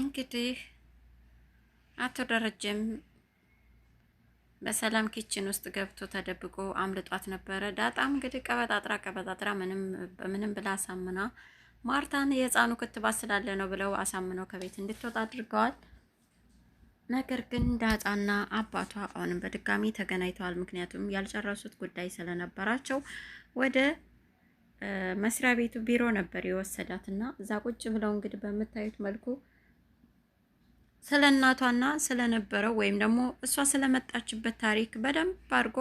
እንግዲህ አቶ ደረጀም በሰላም ኪችን ውስጥ ገብቶ ተደብቆ አምልጧት ነበረ። ዳጣም እንግዲህ ቀበጣጥራ ምንም ብላ አሳምና ማርታን የህፃኑ ክትባት ስላለ ነው ብለው አሳምነው ከቤት እንድትወጣ አድርገዋል። ነገር ግን ዳጣና አባቷ አሁንም በድጋሚ ተገናኝተዋል። ምክንያቱም ያልጨረሱት ጉዳይ ስለነበራቸው ወደ መስሪያ ቤቱ ቢሮ ነበር የወሰዳትና እዛ ቁጭ ብለው እንግዲህ በምታዩት መልኩ ስለ እናቷና ስለነበረው ወይም ደግሞ እሷ ስለመጣችበት ታሪክ በደንብ አድርጎ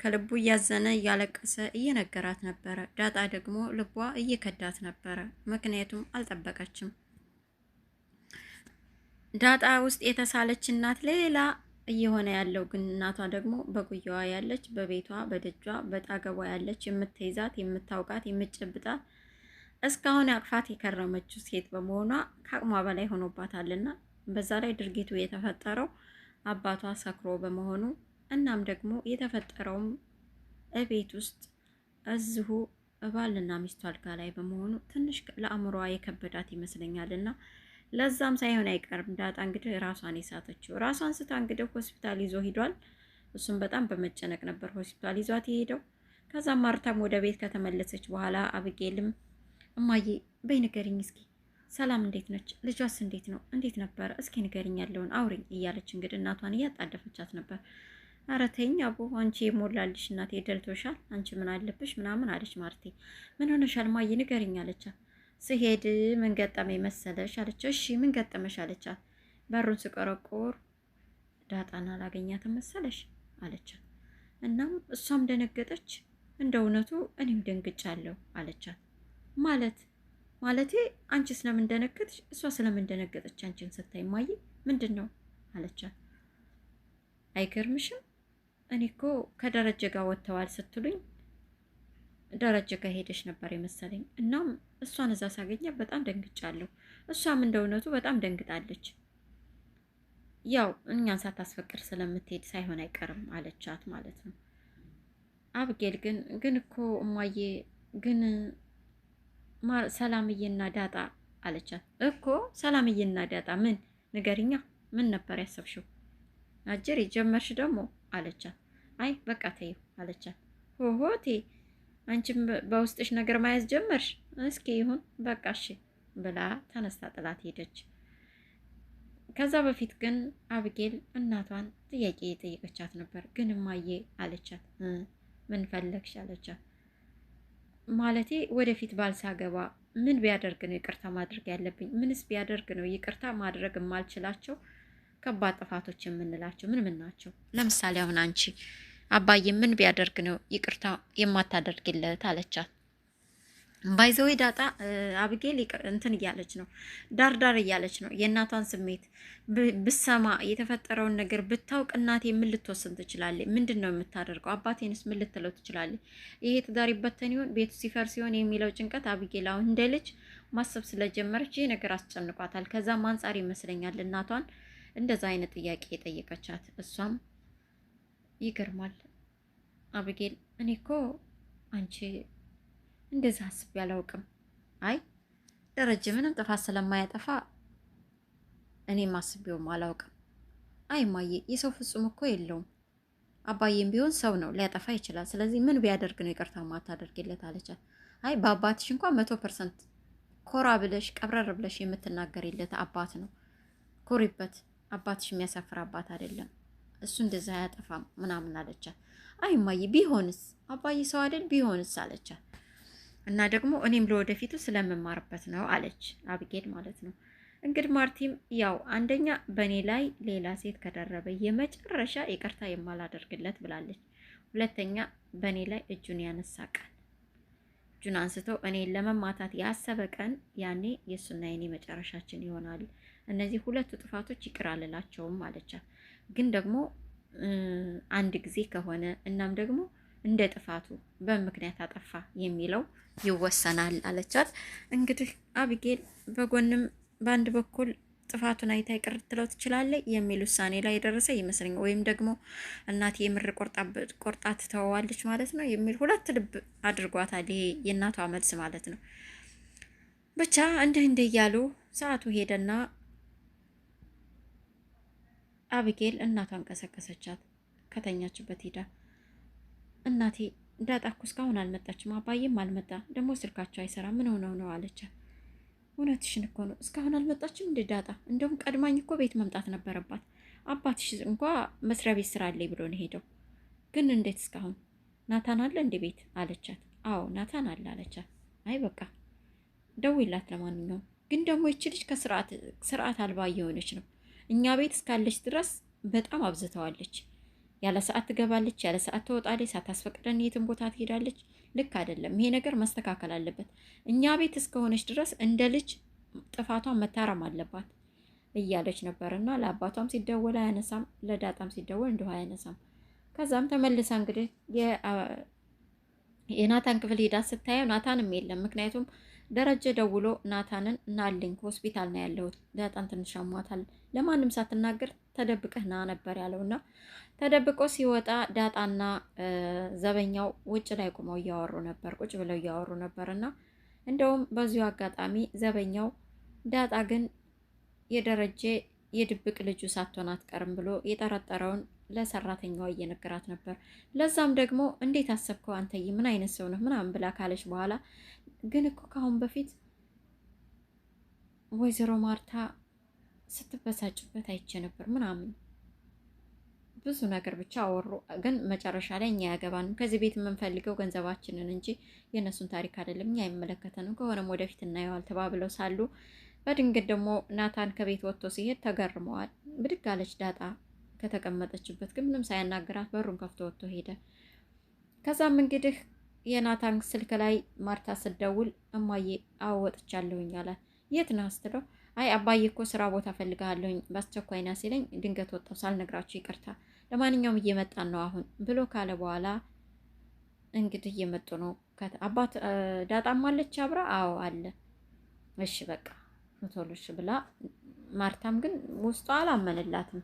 ከልቡ እያዘነ እያለቀሰ እየነገራት ነበረ። ዳጣ ደግሞ ልቧ እየከዳት ነበረ። ምክንያቱም አልጠበቀችም። ዳጣ ውስጥ የተሳለች እናት ሌላ እየሆነ ያለው ግን እናቷ ደግሞ በጉያዋ ያለች፣ በቤቷ በደጇ በጣገቧ ያለች፣ የምትይዛት የምታውቃት የምትጨብጣት እስካሁን አቅፋት የከረመችው ሴት በመሆኗ ከአቅሟ በላይ ሆኖባታልና በዛ ላይ ድርጊቱ የተፈጠረው አባቷ ሰክሮ በመሆኑ እናም ደግሞ የተፈጠረውም እቤት ውስጥ እዚሁ ባልና ሚስቱ አልጋ ላይ በመሆኑ ትንሽ ለአእምሮዋ የከበዳት ይመስለኛልና ለዛም ሳይሆን አይቀርም ዳጣ እንግዲህ ራሷን የሳተችው። ራሷን ስታ እንግዲህ ሆስፒታል ይዞ ሂዷል። እሱም በጣም በመጨነቅ ነበር ሆስፒታል ይዟት የሄደው። ከዛም ማርታም ወደ ቤት ከተመለሰች በኋላ አብጌልም እማዬ በይ ንገሪኝ እስኪ ሰላም እንዴት ነች? ልጇስ እንዴት ነው? እንዴት ነበረ? እስኪ ንገሪኝ ያለውን አውሪኝ እያለች እንግዲህ እናቷን እያጣደፈቻት ነበር። ኧረ ተይኝ አቦ አንቺ የሞላልሽ እናቴ ደልቶሻል፣ አንቺ ምን አለብሽ ምናምን አለች ማርቴ። ምን ሆነሻል ማዬ ንገሪኝ አለቻት። ስሄድ ምን ገጠመኝ መሰለሽ አለች። እሺ ምን ገጠመሽ አለቻት። በሩን ስቆረቆር ዳጣን አላገኛትም መሰለሽ አለቻት። እናም እሷም ደነገጠች። እንደ እውነቱ እኔም ደንግጫለሁ አለቻት። ማለቴ አንቺ ስለምን ደነገጥሽ? እሷ ስለምን ደነገጠች አንቺን ስታይ ማዬ ምንድን ነው አለቻት። አይገርምሽም? እኔ እኮ ከደረጀ ጋር ወጥተዋል ስትሉኝ ደረጀ ጋር ሄደሽ ነበር የመሰለኝ። እናም እሷን እዛ ሳገኛ በጣም ደንግጫለሁ። እሷም እንደ እውነቱ በጣም ደንግጣለች። ያው እኛን ሳታስፈቅድ ስለምትሄድ ሳይሆን አይቀርም አለቻት ማለት ነው። አብጌል ግን እኮ እማዬ ግን ሰላምዬና ዳጣ አለቻት። እኮ ሰላምዬና ዳጣ ምን ንገሪኛ፣ ምን ነበር ያሰብሽው? አጀሬ ጀመርሽ ደግሞ አለቻት። አይ በቃ ተይው አለቻት። ሆሆቴ አንቺም በውስጥሽ ነገር ማየት ጀመርሽ? እስኪ ይሁን በቃ እሺ ብላ ተነስታ ጥላት ሄደች። ከዛ በፊት ግን አብጌል እናቷን ጥያቄ የጠየቀቻት ነበር። ግን እማዬ አለቻት። ምን ፈለግሽ አለቻት። ማለቴ ወደፊት ባልሳገባ ምን ቢያደርግ ነው ይቅርታ ማድረግ ያለብኝ? ምንስ ቢያደርግ ነው ይቅርታ ማድረግ የማልችላቸው ከባድ ጥፋቶች የምንላቸው ምን ምን ናቸው? ለምሳሌ አሁን አንቺ አባዬ ምን ቢያደርግ ነው ይቅርታ የማታደርግለት አለቻት። ባይዘዌ ዳጣ አብጌል እንትን እያለች ነው፣ ዳርዳር እያለች ነው። የእናቷን ስሜት ብሰማ የተፈጠረውን ነገር ብታውቅ እናቴ ምን ልትወስን ትችላለች? ምንድን ነው የምታደርገው? አባቴንስ ምን ልትለው ትችላለች? ይሄ ትዳር ይበተን ይሆን ቤቱ ሲፈርስ ሲሆን የሚለው ጭንቀት አብጌል አሁን እንደ ልጅ ማሰብ ስለጀመረች ይህ ነገር አስጨንቋታል። ከዛም አንጻር ይመስለኛል እናቷን እንደዛ አይነት ጥያቄ የጠየቀቻት። እሷም ይገርማል አብጌል፣ እኔ እኮ አንቺ እንደዛ አስቤ አላውቅም። አይ ደረጀ ምንም ጥፋት ስለማያጠፋ እኔም አስቤውም አላውቅም። አይ ማዬ የሰው ፍጹም እኮ የለውም። አባዬም ቢሆን ሰው ነው ሊያጠፋ ይችላል። ስለዚህ ምን ቢያደርግ ነው ይቅርታ ማታደርግለት አለቻት። አይ በአባትሽ እንኳን 100% ኮራ ብለሽ ቀብረር ብለሽ የምትናገሪለት አባት ነው። ኮሪበት። አባትሽ የሚያሳፍር አባት አይደለም። እሱ እንደዛ አያጠፋም ምናምን አለቻት። አይ ማዬ ቢሆንስ አባዬ ሰው አይደል ቢሆንስ አለቻት። እና ደግሞ እኔም ለወደፊቱ ስለምማርበት ነው አለች አብጌል ማለት ነው። እንግዲህ ማርቲም ያው አንደኛ በእኔ ላይ ሌላ ሴት ከደረበ የመጨረሻ ይቅርታ የማላደርግለት ብላለች። ሁለተኛ በእኔ ላይ እጁን ያነሳ ቀን እጁን አንስቶ እኔን ለመማታት ያሰበ ቀን ያኔ የእሱና የኔ መጨረሻችን ይሆናል። እነዚህ ሁለቱ ጥፋቶች ይቅር አልላቸውም አለቻት። ግን ደግሞ አንድ ጊዜ ከሆነ እናም ደግሞ እንደ ጥፋቱ በምክንያት አጠፋ የሚለው ይወሰናል አለቻት። እንግዲህ አብጌል በጎንም በአንድ በኩል ጥፋቱን አይታ ይቅር ትለው ትችላለች የሚል ውሳኔ ላይ የደረሰ ይመስለኛል። ወይም ደግሞ እናቴ የምር ቆርጣ ትተዋለች ማለት ነው የሚል ሁለት ልብ አድርጓታል። ይሄ የእናቷ መልስ ማለት ነው። ብቻ እንዲህ እያሉ ሰዓቱ ሄደና አብጌል እናቷን ቀሰቀሰቻት። ከተኛችበት ሄዳ እናቴ ዳጣ እኮ እስካሁን አልመጣችም፣ አባዬም አልመጣ፣ ደግሞ ስልካቸው አይሰራ፣ ምን ሆነው ነው አለቻት። እውነትሽን እኮ ነው፣ እስካሁን አልመጣችም እንደ ዳጣ፣ እንደውም ቀድማኝ እኮ ቤት መምጣት ነበረባት። አባትሽ እንኳ መስሪያ ቤት ስራ አለኝ ብሎ ነው ሄደው፣ ግን እንዴት እስካሁን ናታን አለ እንደ ቤት አለቻት። አዎ ናታን አለ አለቻት። አይ በቃ ደውይላት ለማንኛውም። ግን ደግሞ ይቺ ልጅ ከስርዓት አልባ እየሆነች ነው። እኛ ቤት እስካለች ድረስ በጣም አብዝተዋለች። ያለ ሰዓት ትገባለች፣ ያለ ሰዓት ትወጣለች፣ ሳታስፈቅደን የትም ቦታ ትሄዳለች። ልክ አይደለም። ይሄ ነገር መስተካከል አለበት። እኛ ቤት እስከሆነች ድረስ እንደ ልጅ ጥፋቷን መታረም አለባት እያለች ነበርና ለአባቷም ሲደወል አያነሳም፣ ለዳጣም ሲደወል እንዲሁ አያነሳም። ከዛም ተመልሳ እንግዲህ የናታን ክፍል ሄዳ ስታየው ናታንም የለም። ምክንያቱም ደረጀ ደውሎ ናታንን ናልኝ ሆስፒታል ነው ያለሁት፣ ዳጣን ትንሽ አሟታል፣ ለማንም ሳትናገር ተደብቀህ ና ነበር ያለውና ተደብቆ ሲወጣ ዳጣና ዘበኛው ውጭ ላይ ቁመው እያወሩ ነበር፣ ቁጭ ብለው እያወሩ ነበርና እንደውም በዚሁ አጋጣሚ ዘበኛው ዳጣ ግን የደረጀ የድብቅ ልጁ ሳትሆን አትቀርም ብሎ የጠረጠረውን ለሰራተኛዋ እየነገራት ነበር። ለዛም ደግሞ እንዴት አሰብከው አንተዬ፣ ምን አይነት ሰው ነህ ምናምን ብላ ካለች በኋላ ግን እኮ ካሁን በፊት ወይዘሮ ማርታ ስትበሳጭበት አይቼ ነበር ምናምን ብዙ ነገር ብቻ አወሩ። ግን መጨረሻ ላይ እኛ ያገባንም ከዚህ ቤት የምንፈልገው ገንዘባችንን እንጂ የእነሱን ታሪክ አይደለም፣ እኛ አይመለከተንም፣ ከሆነም ወደፊት እናየዋል ተባብለው ሳሉ በድንገት ደግሞ ናታን ከቤት ወጥቶ ሲሄድ ተገርመዋል። ብድግ አለች ዳጣ ከተቀመጠችበት፣ ግን ምንም ሳያናግራት በሩን ከፍቶ ወጥቶ ሄደ። ከዛም እንግዲህ የናታን ስልክ ላይ ማርታ ስትደውል እማዬ አወጥቻለሁኝ አላት። የት ነህ ስትለው አይ አባዬ እኮ ስራ ቦታ ፈልጋለሁኝ በአስቸኳይ ና ሲለኝ ድንገት ወጣሁ ሳልነግራችሁ ይቅርታ፣ ለማንኛውም እየመጣን ነው አሁን ብሎ ካለ በኋላ እንግዲህ እየመጡ ነው። አባት ዳጣም አለች አብራ? አዎ አለ። እሺ በቃ ቶሎሽ ብላ ማርታም ግን ውስጧ አላመንላትም።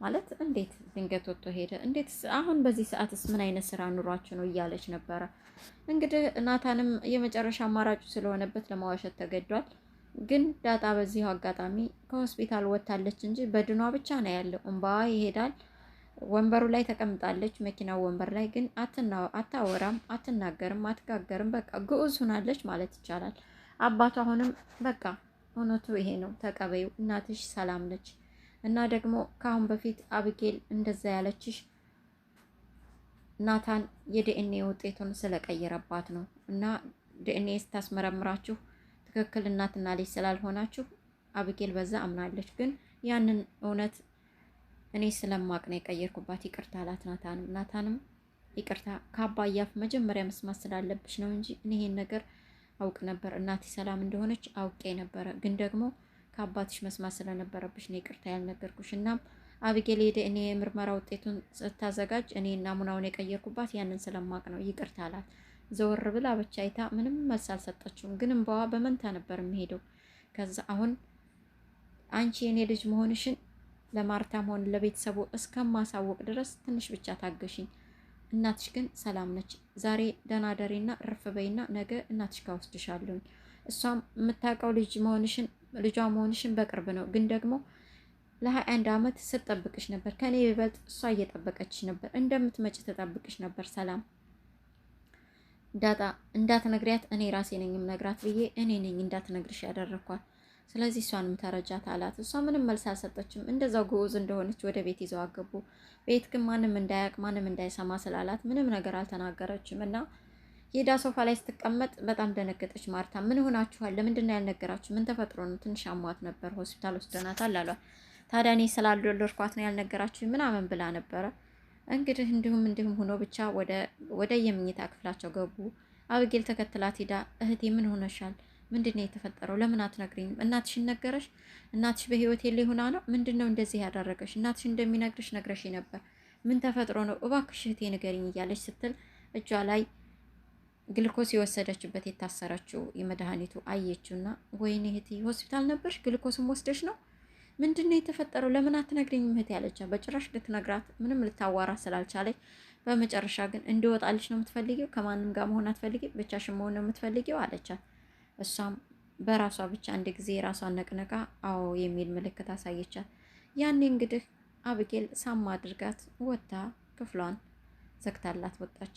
ማለት እንዴት ድንገት ወጥቶ ሄደ? እንዴት አሁን በዚህ ሰዓትስ ምን አይነት ስራ ኑሯችሁ ነው እያለች ነበረ። እንግዲህ ናታንም የመጨረሻ አማራጩ ስለሆነበት ለማዋሸት ተገዷል። ግን ዳጣ በዚሁ አጋጣሚ ከሆስፒታል ወጥታለች እንጂ በድኗ ብቻ ነው ያለው። እንባዋ ይሄዳል። ወንበሩ ላይ ተቀምጣለች፣ መኪናው ወንበር ላይ ግን አታወራም፣ አትናገርም፣ አትጋገርም። በቃ ግዑዝ ሆናለች ማለት ይቻላል። አባቷ አሁንም በቃ እውነቱ ይሄ ነው ተቀበዩ፣ እናትሽ ሰላም ነች እና ደግሞ ከአሁን በፊት አብጌል እንደዛ ያለችሽ ናታን የዲኤንኤ ውጤቱን ስለቀየረባት ነው እና ዲኤንኤ ስታስመረምራችሁ ትክክል እናትና ልጅ ስላልሆናችሁ አብጌል በዛ አምናለች። ግን ያንን እውነት እኔ ስለማቅ ነው የቀየርኩባት፣ ይቅርታ አላት ናታንም። ናታንም ይቅርታ ከአባዬ አፍ መጀመሪያ መስማት ስላለብሽ ነው እንጂ እኔ ይሄን ነገር አውቅ ነበር፣ እናቴ ሰላም እንደሆነች አውቄ ነበረ። ግን ደግሞ ከአባትሽ መስማት ስለነበረብሽ ነው ይቅርታ ያልነገርኩሽ። እናም አብጌል የዲኤንኤ የምርመራ ውጤቱን ስታዘጋጅ እኔ ናሙናውን የቀየርኩባት ያንን ስለማቅ ነው ይቅርታ አላት። ዘወር ብላ ብቻ አይታ ምንም መልስ አልሰጠችውም። ግን እንባዋ በመንታ ነበር የሚሄደው። ከዛ አሁን አንቺ የኔ ልጅ መሆንሽን ለማርታም ሆነ ለቤተሰቡ እስከማሳወቅ ድረስ ትንሽ ብቻ ታገሽኝ። እናትሽ ግን ሰላም ነች። ዛሬ ደህና ደሪና እረፍ በይና ነገ እናትሽ ጋር ወስድሻለሁኝ። እሷም የምታውቀው ልጇ መሆንሽን በቅርብ ነው። ግን ደግሞ ለ21 ዓመት ስትጠብቅሽ ነበር። ከኔ ይበልጥ እሷ እየጠበቀችሽ ነበር። እንደምትመጭ ተጠብቅሽ ነበር። ሰላም ዳጣ እንዳትነግሪያት እኔ ራሴ ነኝ የምነግራት ብዬ እኔ ነኝ እንዳትነግርሽ ያደረኳት። ስለዚህ እሷንም ተረጃት አላት። እሷ ምንም መልስ አልሰጠችም። እንደዛው ግዑዝ እንደሆነች ወደ ቤት ይዘው አገቡ። ቤት ግን ማንም እንዳያውቅ ማንም እንዳይሰማ ስላላት ምንም ነገር አልተናገረችም እና ሄዳ ሶፋ ላይ ስትቀመጥ በጣም ደነገጠች። ማርታ ምን ሆናችኋል? ለምንድን ነው ያልነገራችሁ? ምን ተፈጥሮ ነው? ትንሽ አሟት ነበር ሆስፒታል ወስደናታል አሏት። ታዲያ እኔ ስላልወለድኳት ነው ያልነገራችሁ ምናምን ብላ ነበረ። እንግዲህ እንዲሁም ሆኖ ብቻ ወደ የምኝታ ክፍላቸው ገቡ። አብጌል ተከትላት ሄዳ እህቴ ምን ሆነሻል? ምንድነው የተፈጠረው? ለምን አትነግሪኝም? እናትሽን ነገረሽ? እናትሽ በህይወት የለ ሆና ነው? ምንድነው እንደዚህ ያደረገሽ? እናትሽ እንደሚነግርሽ ነግረሽ ነበር። ምን ተፈጥሮ ነው? እባክሽ እህቴ ንገሪኝ እያለች ስትል እጇ ላይ ግልኮስ የወሰደችበት የታሰረችው የመድኃኒቱ አየችውና ወይኔ እህቴ ሆስፒታል ነበርሽ? ግልኮስም ወስደሽ ነው? ምንድነው የተፈጠረው? ለምን አትነግሪኝም እህቴ ያለቻት። በጭራሽ ልትነግራት ምንም ልታዋራ ስላልቻለች በመጨረሻ ግን እንዲወጣልሽ ነው የምትፈልጊው? ከማንም ጋር መሆን አትፈልጊም? ብቻሽን መሆን ነው የምትፈልጊው አለቻት። እሷም በራሷ ብቻ አንድ ጊዜ ራሷን ነቅነቃ አዎ የሚል ምልክት አሳየቻት። ያኔ እንግዲህ አብጌል ሳማ አድርጋት ወጣ ክፍሏን ዘግታላት ወጣች።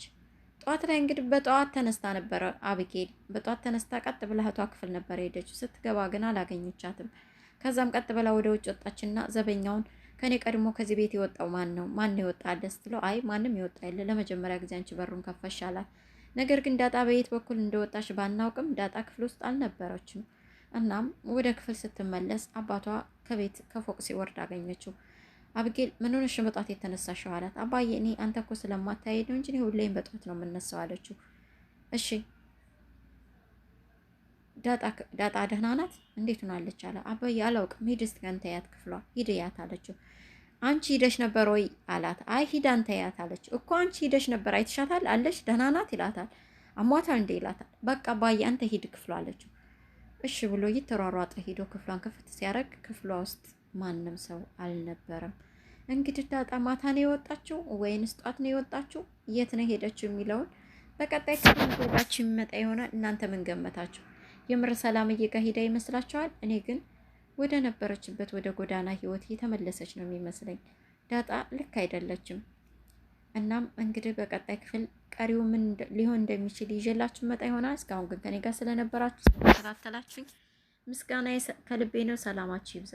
ጧት ላይ እንግዲህ በጧት ተነስታ ነበረ አብጌል በጧት ተነስታ ቀጥ ብላ እህቷ ክፍል ነበር ሄደችው። ስትገባ ግን አላገኘቻትም። ከዛም ቀጥ ብላ ወደ ውጭ ወጣችና ዘበኛውን ከኔ ቀድሞ ከዚህ ቤት የወጣው ማን ነው የወጣ ስትለው አይ ማንም የወጣ የለ ለመጀመሪያ ጊዜ አንቺ በሩን ከፈሽ አላት። ነገር ግን ዳጣ በየት በኩል እንደወጣች ባናውቅም ዳጣ ክፍል ውስጥ አልነበረችም። እናም ወደ ክፍል ስትመለስ አባቷ ከቤት ከፎቅ ሲወርድ አገኘችው። አብጌል ምን ሆነሽ በጧት የተነሳሽው አላት። አባዬ እኔ አንተ እኮ ስለማታይ ነው እንጂ ሁሌም በጧት ነው የምነሳው አለችው። እሺ ዳጣ ደህና ናት እንዴት ሆናለች አለ። አባዬ አላውቅም ሂድ እስኪ አንተ ያት ክፍሏ ሂድ ያት አለችው። አንቺ ሂደሽ ነበር ወይ አላት። አይ ሂድ አንተ ያት አለችው። እኮ አንቺ ሂደሽ ነበር አይተሻታል አለች ደህና ናት ይላታል። አሟታል እንዴ ይላታል። በቃ አባዬ አንተ ሂድ ክፍሏ አለችው። እሺ ብሎ እየተሯሯጠ ሄዶ ክፍሏን ክፍት ሲያደርግ ክፍሏ ውስጥ ማንም ሰው አልነበረም። እንግዲህ ዳጣ ማታ ነው የወጣችው ወይንስ ጧት ነው የወጣችው የት ነው ሄደችው የሚለውን በቀጣይ ክፍል ሄዳችሁ የሚመጣ ይሆናል። እናንተ ምን ገመታችሁ? የምር ሰላምዬ ጋር ሄዳ ይመስላችኋል? እኔ ግን ወደ ነበረችበት ወደ ጎዳና ህይወት የተመለሰች ነው የሚመስለኝ። ዳጣ ልክ አይደለችም። እናም እንግዲህ በቀጣይ ክፍል ቀሪው ምን ሊሆን እንደሚችል ይዤላችሁ መጣ ይሆናል። እስካሁን ግን ከኔ ጋር ስለነበራችሁ ስለተከታተላችሁኝ ምስጋና ከልቤ ነው። ሰላማችሁ ይብዛ።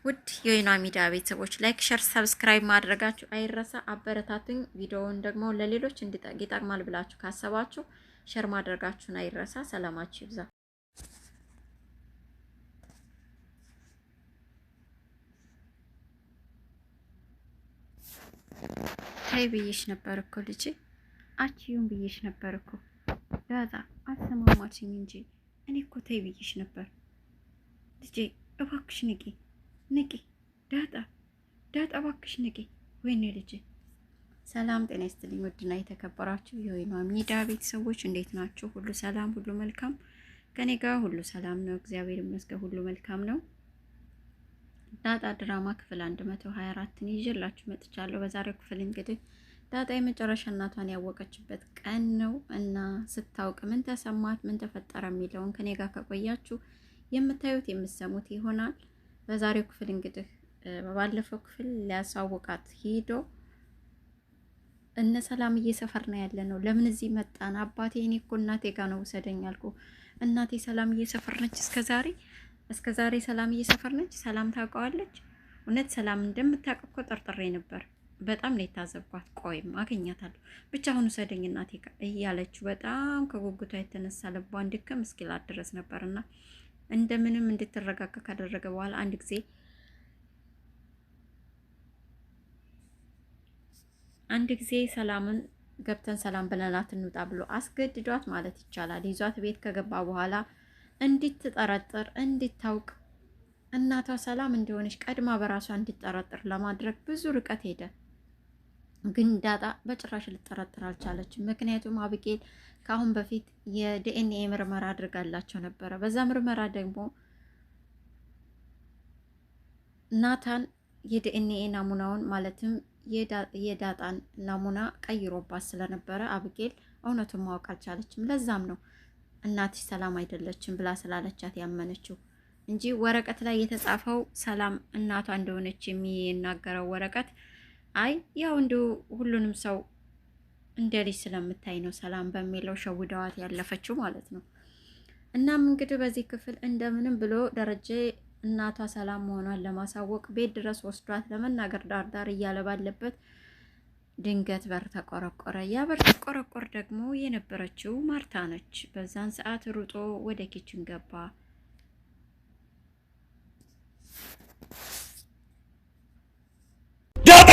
ውድ የወይኗ ሚዲያ ቤተሰቦች ላይክ፣ ሸር፣ ሰብስክራይብ ማድረጋችሁ አይረሳ። አበረታቱኝ። ቪዲዮውን ደግሞ ለሌሎች ይጠቅማል ብላችሁ ካሰባችሁ ሸር ማድረጋችሁን አይረሳ። ሰላማችሁ ይብዛ። ታይ ብዬሽ ነበር እኮ ልጅ አቺዩን ብዬሽ ነበር እኮ ዳጣ አልሰማማችኝ እንጂ እኔ እኮ ታይ ብዬሽ ነበር ልጄ። እባክሽ ንቂ ዳጣ እባክሽ ንቂ። ወይኔ ልጄ። ሰላም ጤና ይስጥልኝ። ውድና የተከበራችሁ የወይኗ ሚዲያ ቤተሰቦች እንዴት ናችሁ? ሁሉ ሰላም፣ ሁሉ መልካም። ከኔ ጋር ሁሉ ሰላም ነው፣ እግዚአብሔር ይመስገን፣ ሁሉ መልካም ነው። ዳጣ ድራማ ክፍል 124ን ይዤላችሁ መጥቻለሁ። በዛሬው ክፍል እንግዲህ ዳጣ የመጨረሻ እናቷን ያወቀችበት ቀን ነው እና ስታውቅ ምን ተሰማት፣ ምን ተፈጠረ የሚለውን ከኔ ጋር ከቆያችሁ የምታዩት የምትሰሙት ይሆናል። በዛሬው ክፍል እንግዲህ ባለፈው ክፍል ሊያሳውቃት ሄዶ እነ ሰላምዬ ሰፈር ነው ያለ ነው። ለምን እዚህ መጣን? አባቴ እኔ እኮ እናቴ ጋር ነው ውሰደኝ አልኩ። እናቴ ሰላምዬ ሰፈር ነች እስከ ዛሬ ሰላምዬ ሰፈር ነች። ሰላም ታውቀዋለች? እውነት ሰላም እንደምታውቅ እኮ ጠርጥሬ ነበር። በጣም ነው የታዘብኳት። ቆይም አገኛታለሁ ብቻ አሁን ውሰደኝ እናቴ ጋር እያለችው በጣም ከጉጉቷ የተነሳ ልቧን ድክም እስኪላት ድረስ ነበርና እንደምንም እንድትረጋጋ ካደረገ በኋላ አንድ ጊዜ ሰላምን ገብተን ሰላም ብለናት እንውጣ ብሎ አስገድዷት ማለት ይቻላል። ይዟት ቤት ከገባ በኋላ እንድትጠረጥር እንድታውቅ እናቷ ሰላም እንደሆነች ቀድማ በራሷ እንድትጠረጥር ለማድረግ ብዙ ርቀት ሄደ። ግን ዳጣ በጭራሽ ልትጠረጥር አልቻለችም። ምክንያቱም አብጌል ከአሁን በፊት የዲኤንኤ ምርመራ አድርጋላቸው ነበረ። በዛ ምርመራ ደግሞ ናታን የዲኤንኤ ናሙናውን ማለትም የዳጣን ናሙና ቀይሮባት ስለነበረ አብጌል እውነቱን ማወቅ አልቻለችም። ለዛም ነው እናትሽ ሰላም አይደለችም ብላ ስላለቻት ያመነችው እንጂ ወረቀት ላይ የተጻፈው ሰላም እናቷ እንደሆነች የሚናገረው ወረቀት አይ ያው እንዲሁ ሁሉንም ሰው እንደ ልጅ ስለምታይ ነው ሰላም በሚለው ሸውደዋት ያለፈችው ማለት ነው። እናም እንግዲህ በዚህ ክፍል እንደምንም ብሎ ደረጀ እናቷ ሰላም መሆኗን ለማሳወቅ ቤት ድረስ ወስዷት ለመናገር ዳርዳር እያለ ባለበት ድንገት በር ተቆረቆረ። ያ በር ተቆረቆር ደግሞ የነበረችው ማርታ ነች። በዛን ሰዓት ሩጦ ወደ ኪችን ገባ። ዳጣ